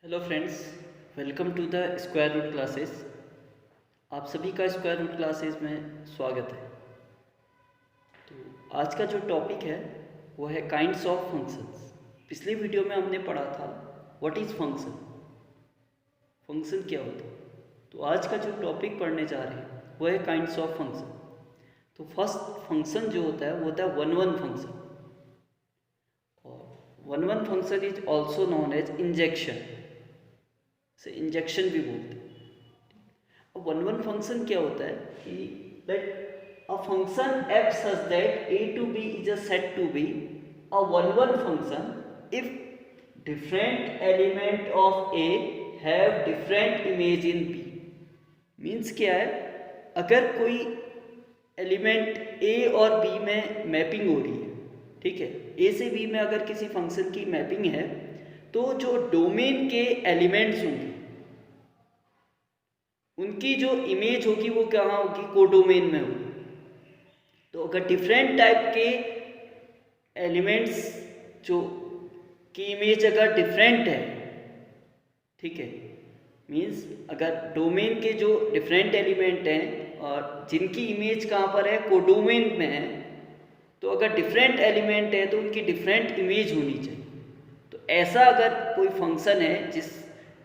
Hello friends, welcome to the square root classes. आप सभी का स्क्वायर रूट क्लासेस में स्वागत है। तो आज का जो टॉपिक है वो है काइंड्स ऑफ फंक्शंस। पिछली वीडियो में हमने पढ़ा था व्हाट इज़ फंक्शन, फंक्शन क्या होता है। तो आज का जो टॉपिक पढ़ने जा रहे हैं वो है काइंड्स ऑफ फंक्शन। तो फर्स्ट फंक्शन जो होता है वो होता है वन वन फंक्शन, और one one function is also known as injection, से इंजेक्शन भी बोलते हैं। अब वन वन फंक्शन क्या होता है कि that a function F such that A to B is a set to B a one one function if different element of A have different image in B. Means क्या है, अगर कोई element ए और B में mapping हो रही है, ठीक है, ए से बी में अगर किसी फंक्शन की मैपिंग है तो जो डोमेन के एलिमेंट्स होंगे उनकी जो इमेज होगी वो कहाँ होगी, कोडोमेन में होगी। तो अगर डिफरेंट टाइप के एलिमेंट्स जो की इमेज अगर डिफरेंट है, ठीक है, मीन्स अगर डोमेन के जो डिफरेंट एलिमेंट हैं और जिनकी इमेज कहाँ पर है, कोडोमेन में है, तो अगर डिफरेंट एलिमेंट है तो उनकी डिफरेंट इमेज होनी चाहिए। तो ऐसा अगर कोई फंक्शन है जिस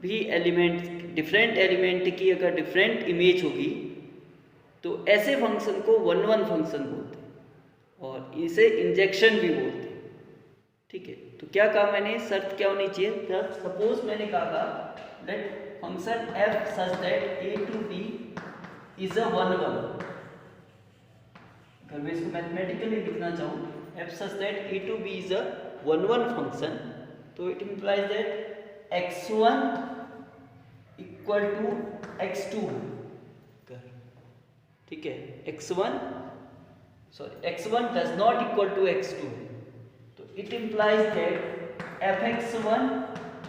भी एलिमेंट डिफरेंट एलिमेंट की अगर डिफरेंट इमेज होगी तो ऐसे फंक्शन को वन वन फंक्शन बोलते हैं और इसे इंजेक्शन भी बोलते हैं। ठीक है, तो क्या कहा मैंने, शर्त क्या होनी चाहिए। सपोज मैंने कहा that function F such that A to B is a one one. अगर मैं इसको मैथमेटिकली लिखना चाहूँ, f such that A to B is a one one function, तो it implies that x1 equal to x2। ठीक है, x1 does not equal to x2, तो it implies that fx1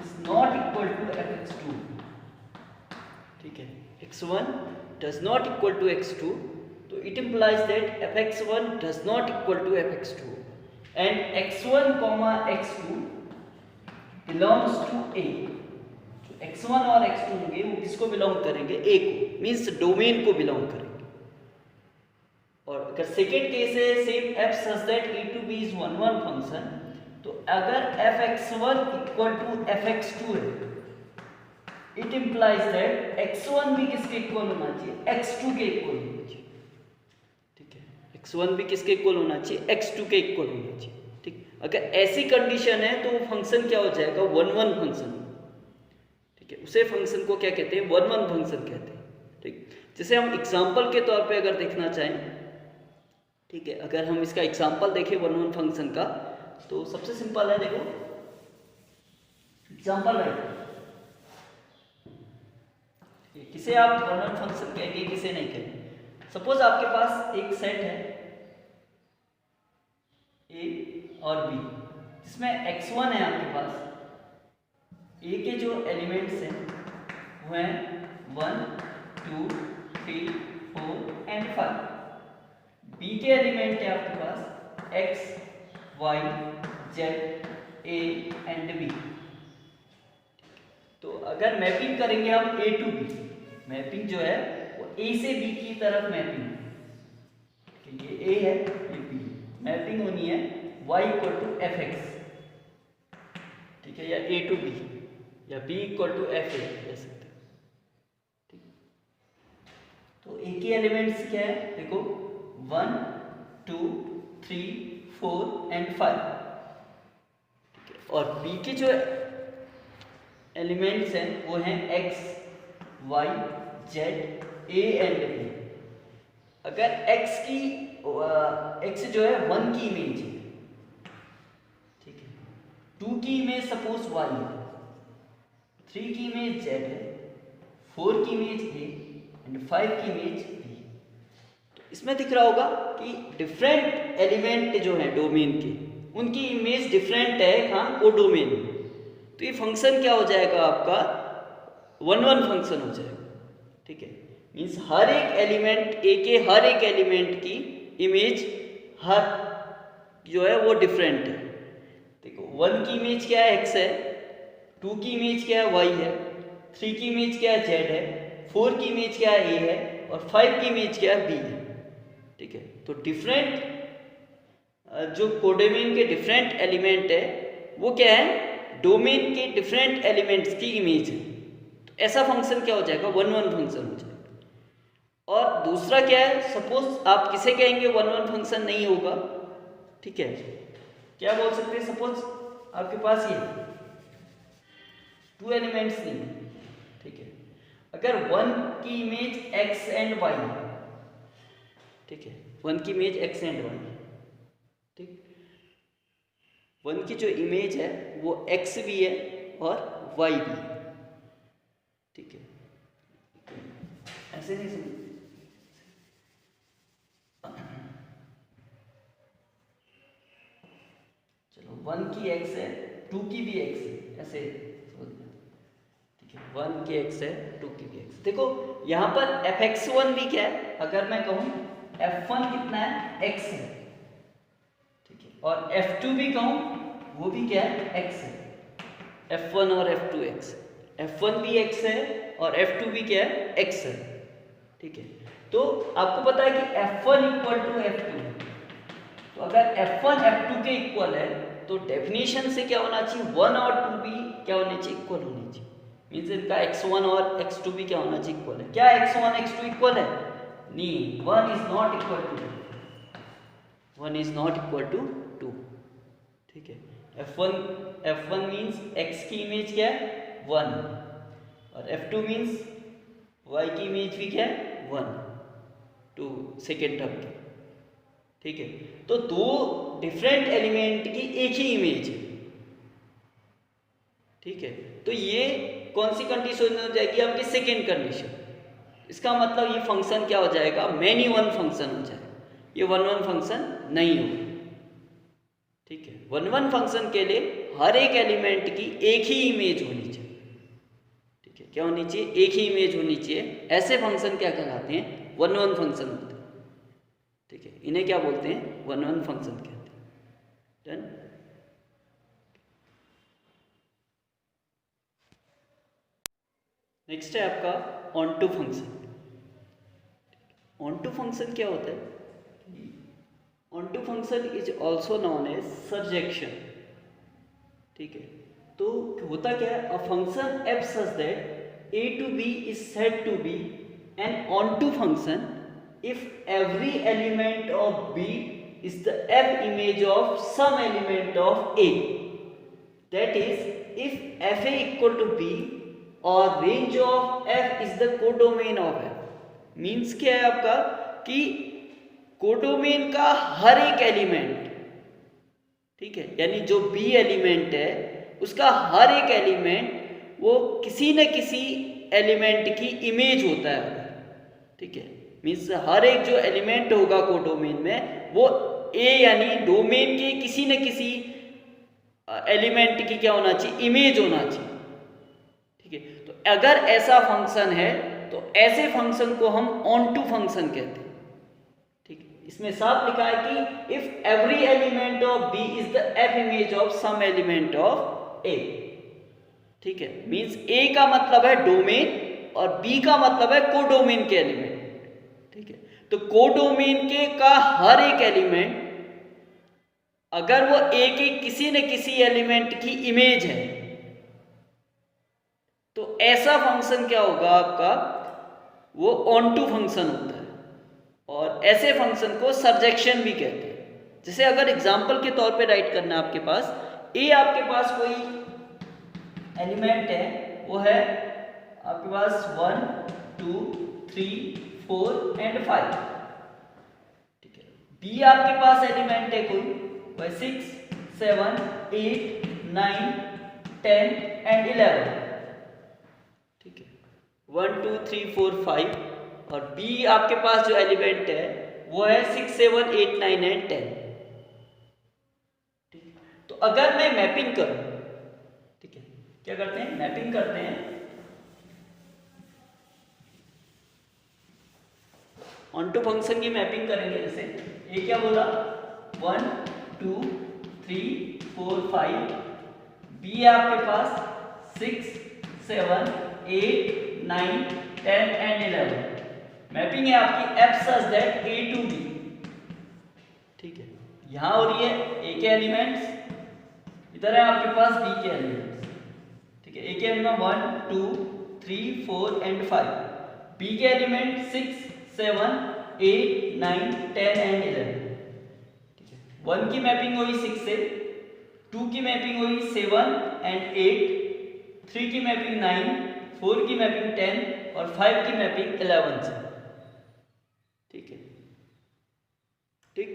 is not equal to fx2। ठीक है, x1 does not equal to x2, तो it implies that fx1 does not equal to fx2 and x1 x2 belongs to A. x1 और x2 होंगे वो किसको belong करेंगे, ए को, means domain को बिलोंग करेंगे। और अगर सेकेंड केस है same F such that A to B is one one function, तो अगर fx1 इक्वल टू fx2 है, इट इंप्लाइज दैट x1 भी किसके इक्वल होना चाहिए, x2 के इक्वल होना चाहिए। ठीक है, x1 भी किसके इक्वल होना चाहिए, x2 के इक्वल होना चाहिए। ठीक, अगर ऐसी कंडीशन है तो वो फंक्शन क्या हो जाएगा, वन वन फंक्शन। ठीक है, उसे फंक्शन को क्या कहते हैं, वन वन फंक्शन कहते हैं। ठीक, जैसे हम एग्जांपल के तौर पे अगर देखना चाहें, ठीक है, अगर हम इसका एग्जांपल देखें वन वन फंक्शन का, तो सबसे सिंपल है, देखो एग्जांपल राइट, किसे आप वन वन फंक्शन कहेंगे, किसे नहीं कहेंगे। सपोज आपके पास एक सेट है ए और बी, जिसमें x1 है आपके पास, ए के जो एलिमेंट्स हैं वो हैं 1 2 3 4 एंड 5। बी के एलिमेंट है आपके पास x y z a and b। तो अगर मैपिंग करेंगे हम ए टू बी, मैपिंग जो है वो ए से बी की तरफ मैपिंग, ये ए है ये बी, मैपिंग होनी है y equal to F X. ठीक है, या ए टू बी या b equal to F A कह सकते हैं। ठीक, तो ए के एलिमेंट्स क्या है, देखो 1 2 3 4 एंड 5। ठीक है, और b के जो एलिमेंट्स हैं वो हैं x y z a and b। अगर x जो है 1 की इमेज है, ठीक है, 2 की इमेज सपोज y है, 3 की इमेज z है, 4 की इमेज a एंड 5 की इमेज b। तो इसमें दिख रहा होगा कि डिफरेंट एलिमेंट जो है डोमेन के, उनकी इमेज डिफरेंट है कहाँ, वो डोमेन में। तो ये फंक्शन क्या हो जाएगा आपका, वन वन फंक्शन हो जाएगा। ठीक है, मीन्स हर एक एलिमेंट ए के हर एक एलिमेंट की इमेज हर जो है वो डिफरेंट है। देखो 1 की इमेज क्या है, x है, 2 की इमेज क्या है, y है, 3 की इमेज क्या है, z है, 4 की इमेज क्या है, a है, और 5 की इमेज क्या है, b है। ठीक है, तो डिफरेंट जो कोडोमेन के डिफरेंट एलिमेंट है वो क्या है, डोमेन के डिफरेंट एलिमेंट्स की इमेज है। तो ऐसा फंक्शन क्या हो जाएगा, 1-1 फंक्शन हो जाएगा। और दूसरा क्या है, सपोज आप किसे कहेंगे 1-1 फंक्शन नहीं होगा, ठीक है, क्या बोल सकते हैं, सपोज आपके पास ये 2 एलिमेंट्स नहीं, ठीक है, अगर 1 की इमेज x एंड y, ठीक है, 1 की इमेज x एंड y, ठीक, 1 की जो इमेज है वो x भी है और y भी है, ठीक है, ऐसे नहीं समझ, चलो 1 की x है, 2 की भी x है, ऐसे समझना, ठीक है, 1 की x है, 2 की भी x। देखो यहाँ पर fx1 भी क्या है, अगर मैं कहूँ f1 कितना है, x है, ठीक है, और f2 भी कहूँ वो भी क्या है, x है, f1 और f2 x, f1 भी x है और f2 भी क्या है, x है, ठीक है। तो आपको पता है कि f1 इक्वल टू f2, तो अगर f1 f2 के इक्वल है तो डेफिनेशन से क्या होना चाहिए, 1 और 2 भी क्या होने चाहिए, इक्वल होने चाहिए। मीन्स इनका x1 और x2 भी क्या होना चाहिए, इक्वल है। क्या x1 x2 इक्वल है, नहीं, 1 is not equal to 2, 1 is not equal to 2, ठीक है। f1 मीन्स x की इमेज क्या है, 1, और f2 मीन्स y की इमेज भी क्या है, 1, टू सेकेंड टर्म की, ठीक है। तो दो डिफरेंट एलिमेंट की एक ही इमेज है, ठीक है। तो ये कौन सी कंडीशन हो जाएगी, आपकी सेकेंड कंडीशन। इसका मतलब ये फंक्शन क्या हो जाएगा, मैनी वन फंक्शन हो जाएगा, ये 1-1 फंक्शन नहीं होगा, ठीक है। 1-1 फंक्शन के लिए हर एक एलिमेंट की एक ही इमेज होनी चाहिए, ठीक है, क्या होनी चाहिए, एक ही इमेज होनी चाहिए। ऐसे फंक्शन क्या कहलाते हैं, 1-1 फंक्शन होते हैं, ठीक है, इन्हें क्या बोलते हैं, 1-1 फंक्शन कहते हैं। डन। नेक्स्ट है आपका ऑनटू फंक्शन। ऑनटू फंक्शन क्या होता है, onto function is also known as surjection, ठीक है। तो होता क्या है, a function f such that a to b is said to be an onto function if every element of b is the f image of some element of a, that is if fa equal to b or range of f is the codomain of f। Means क्या है आपका कि codomain का हर एक element, ठीक है, यानी जो बी एलिमेंट है उसका हर एक एलिमेंट वो किसी न किसी एलिमेंट की इमेज होता है, ठीक है। मीन्स हर एक जो एलिमेंट होगा कोडोमेन में वो ए यानी डोमेन के किसी न किसी एलिमेंट की क्या होना चाहिए, इमेज होना चाहिए, ठीक है। तो अगर ऐसा फंक्शन है तो ऐसे फंक्शन को हम ऑनटू फंक्शन कहते हैं, ठीक है। इसमें साफ लिखा है कि if every element of B is the f image of some element of A, ठीक है। मींस ए का मतलब है डोमेन और बी का मतलब है कोडोमेन के एलिमेंट, ठीक है। तो कोडोमेन के का हर एक एलिमेंट अगर वो ए के किसी न किसी एलिमेंट की इमेज है तो ऐसा फंक्शन क्या होगा आपका, वो ऑनटू फंक्शन होता है। और ऐसे फंक्शन को सर्जेक्शन भी कहते हैं। जैसे अगर एग्जांपल के तौर पे राइट करना है आपके पास, ए आपके पास कोई एलिमेंट है, वो है आपके पास 1 2 3 4 एंड 5, ठीक है। बी आपके पास एलिमेंट है कोई, वह 6 7 8 9 10 एंड 11, ठीक है, 1 2 3 4 5। और बी आपके पास जो एलिमेंट है वो है 6 7 8 9 एंड 10, ठीक। तो अगर मैं मैपिंग करूं, ठीक है, क्या करते हैं, मैपिंग करते हैं, ऑनटू फंक्शन की मैपिंग करेंगे। जैसे ये क्या बोला, 1 2 3 4 5, बी है आपके पास 6 7 8 9 10 एंड 11। मैपिंग है आपकी f such that a to b। ठीक है, यहां हो रही है a के एलिमेंट्स, इधर है आपके पास b के एलिमेंट्स। ठीक है, a के एलिमेंट 1 2 3 4 एंड 5, b के एलिमेंट 6 7 8 9 10 एंड 11। ठीक है, 1 की मैपिंग हुई 6 से, 2 की मैपिंग हुई 7 एंड 8, 3 की मैपिंग 9, 4 की मैपिंग 10 और 5 की मैपिंग 11 से। ठीक है, ठीक,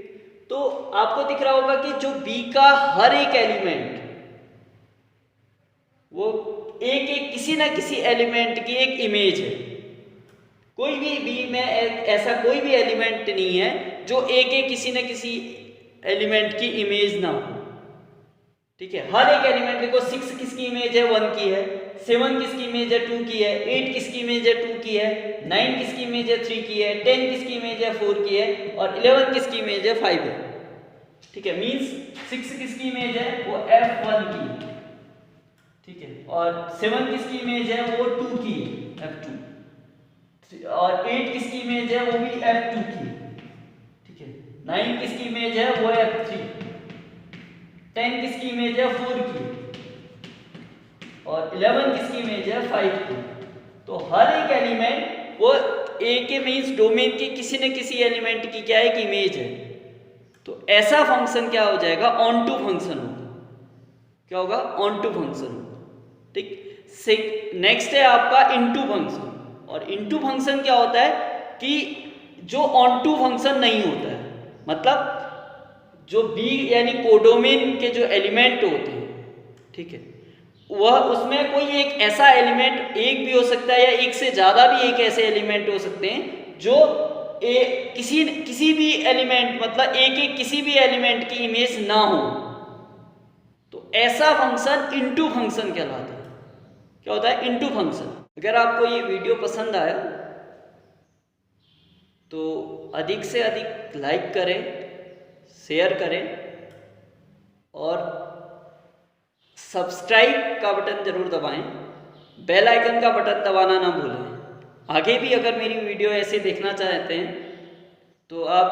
तो आपको दिख रहा होगा कि जो B का हर एक एलिमेंट वो एक किसी ना किसी एलिमेंट की एक इमेज है। कोई भी B में ऐसा कोई भी एलिमेंट नहीं है जो एक किसी ना किसी एलिमेंट की इमेज ना हो। ठीक है, हर एक एलिमेंट देखो 6 किसकी इमेज है, 1 की है, 7 किसकी इमेज है, 2 की है, 8 किसकी इमेज है, 2 की है, 9 किसकी इमेज है, 3 की है, 10 किसकी इमेज है, 4 की है और 11 किसकी इमेज है, 5 है। ठीक है, मींस 6 किसकी इमेज है, वो f1 की है। ठीक है, और 7 किसकी इमेज है, वो 2 की है, f2, और 8 किसकी इमेज है, वो भी f2 की है। ठीक है, 9 किसकी इमेज है, वो f3, 10 किसकी इमेज है, 4 की, और 11 किसकी इमेज है, 5 की। तो हर एक एलिमेंट वो ए के मींस डोमेन के किसी न किसी एलिमेंट की क्या एक इमेज है। तो ऐसा फंक्शन क्या हो जाएगा, ऑन टू फंक्शन होगा। क्या होगा, ऑन टू फंक्शन होगा। ठीक, नेक्स्ट है आपका इनटू फंक्शन। और इनटू फंक्शन क्या होता है कि जो ऑन टू फंक्शन नहीं होता है, मतलब जो B यानी कोडोमेन के जो एलिमेंट होते हैं, ठीक है, वह उसमें कोई एक ऐसा एलिमेंट एक भी हो सकता है या एक से ज़्यादा भी एक ऐसे एलिमेंट हो सकते हैं जो किसी भी एलिमेंट मतलब एक किसी भी एलिमेंट की इमेज ना हो। तो ऐसा फंक्शन इनटू फंक्शन कहलाता है। क्या होता है, इनटू फंक्शन। अगर आपको ये वीडियो पसंद आया तो अधिक से अधिक लाइक करें, शेयर करें और सब्सक्राइब का बटन जरूर दबाएं, बेल आइकन का बटन दबाना ना भूलें। आगे भी अगर मेरी वीडियो ऐसे देखना चाहते हैं तो आप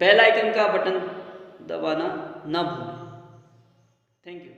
बेल आइकन का बटन दबाना ना भूलें। Thank you.